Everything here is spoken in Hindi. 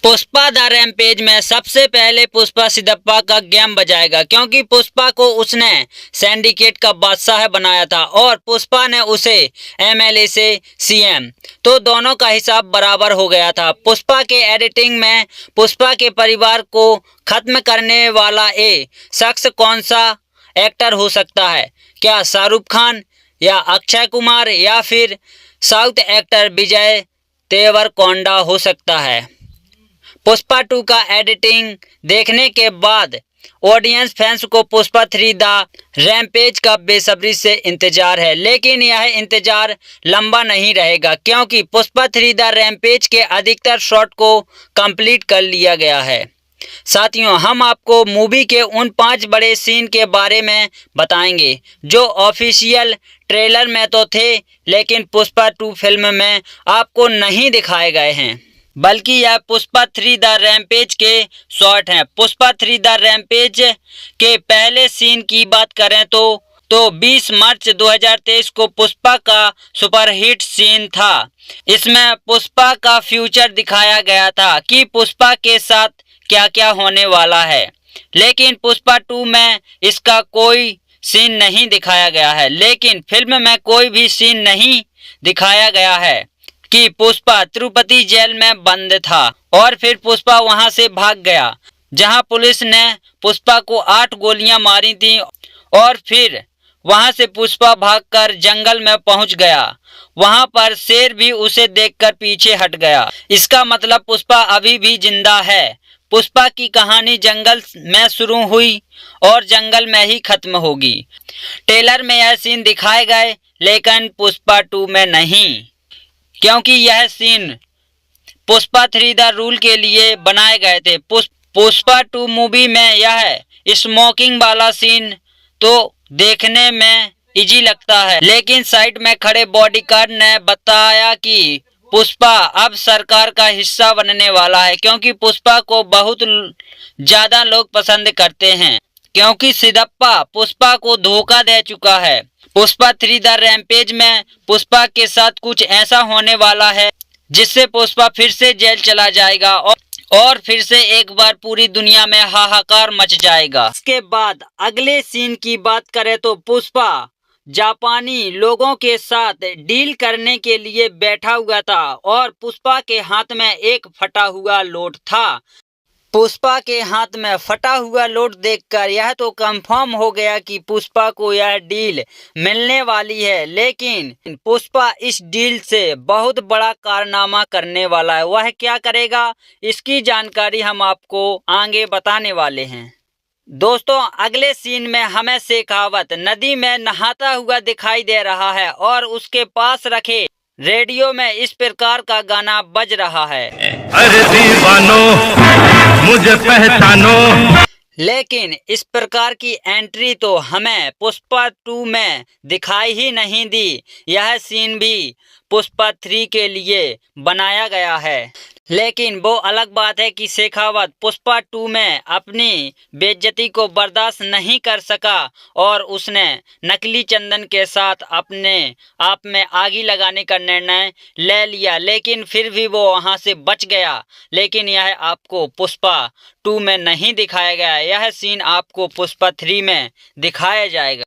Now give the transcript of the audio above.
पुष्पा द रैम्पेज में सबसे पहले पुष्पा सिदप्पा का गेम बजाएगा, क्योंकि पुष्पा को उसने सिंडिकेट का बादशाह बनाया था और पुष्पा ने उसे एमएलए से सीएम, तो दोनों का हिसाब बराबर हो गया था। पुष्पा के एडिटिंग में पुष्पा के परिवार को खत्म करने वाला ये शख्स कौन सा एक्टर हो सकता है? क्या शाहरुख खान या अक्षय कुमार या फिर साउथ एक्टर विजय देवरकोंडा हो सकता है? पुष्पा 2 का एडिटिंग देखने के बाद ऑडियंस फैंस को पुष्पा 3 द रैम्पेज का बेसब्री से इंतजार है, लेकिन यह इंतजार लंबा नहीं रहेगा, क्योंकि पुष्पा 3 द रैम्पेज के अधिकतर शॉट को कंप्लीट कर लिया गया है। साथियों, हम आपको मूवी के उन 5 बड़े सीन के बारे में बताएंगे जो ऑफिशियल ट्रेलर में तो थे, लेकिन पुष्पा 2 फिल्म में आपको नहीं दिखाए गए हैं, बल्कि यह पुष्पा 3 द रैम्पेज के शॉट हैं। पुष्पा 3 द रैम्पेज के पहले सीन की बात करें तो 20 मार्च 2023 को पुष्पा का सुपरहिट सीन था। इसमें पुष्पा का फ्यूचर दिखाया गया था कि पुष्पा के साथ क्या क्या होने वाला है, लेकिन पुष्पा 2 में इसका कोई सीन नहीं दिखाया गया है। लेकिन फिल्म में कोई भी सीन नहीं दिखाया गया है कि पुष्पा तिरुपति जेल में बंद था और फिर पुष्पा वहां से भाग गया, जहां पुलिस ने पुष्पा को 8 गोलियां मारी थी और फिर वहां से पुष्पा भागकर जंगल में पहुंच गया। वहां पर शेर भी उसे देखकर पीछे हट गया। इसका मतलब पुष्पा अभी भी जिंदा है। पुष्पा की कहानी जंगल में शुरू हुई और जंगल में ही खत्म होगी। ट्रेलर में यह सीन दिखाए गए, लेकिन पुष्पा 2 में नहीं, क्योंकि यह सीन पुष्पा 3 द रूल के लिए बनाए गए थे। पुष्पा 2 मूवी में यह स्मोकिंग वाला सीन तो देखने में इजी लगता है, लेकिन साइड में खड़े बॉडीगार्ड ने बताया कि पुष्पा अब सरकार का हिस्सा बनने वाला है, क्योंकि पुष्पा को बहुत ज्यादा लोग पसंद करते हैं, क्योंकि सिदप्पा पुष्पा को धोखा दे चुका है। पुष्पा 3 द रैम्पेज में पुष्पा के साथ कुछ ऐसा होने वाला है जिससे पुष्पा फिर से जेल चला जाएगा और फिर से एक बार पूरी दुनिया में हाहाकार मच जाएगा। इसके बाद अगले सीन की बात करें तो पुष्पा जापानी लोगों के साथ डील करने के लिए बैठा हुआ था और पुष्पा के हाथ में एक फटा हुआ लोट था। पुष्पा के हाथ में फटा हुआ लोट देखकर यह तो कंफर्म हो गया कि पुष्पा को यह डील मिलने वाली है, लेकिन पुष्पा इस डील से बहुत बड़ा कारनामा करने वाला है। वह क्या करेगा, इसकी जानकारी हम आपको आगे बताने वाले हैं। दोस्तों, अगले सीन में हमें शेखावत नदी में नहाता हुआ दिखाई दे रहा है और उसके पास रखे रेडियो में इस प्रकार का गाना बज रहा है, अरे दीवानो मुझे पहचानो। लेकिन इस प्रकार की एंट्री तो हमें पुष्पा 2 में दिखाई ही नहीं दी। यह सीन भी पुष्पा 3 के लिए बनाया गया है, लेकिन वो अलग बात है कि शेखावत पुष्पा 2 में अपनी बेइज्जती को बर्दाश्त नहीं कर सका और उसने नकली चंदन के साथ अपने आप में आगी लगाने का निर्णय ले लिया, लेकिन फिर भी वो वहां से बच गया। लेकिन यह आपको पुष्पा 2 में नहीं दिखाया गया, यह सीन आपको पुष्पा 3 में दिखाया जाएगा।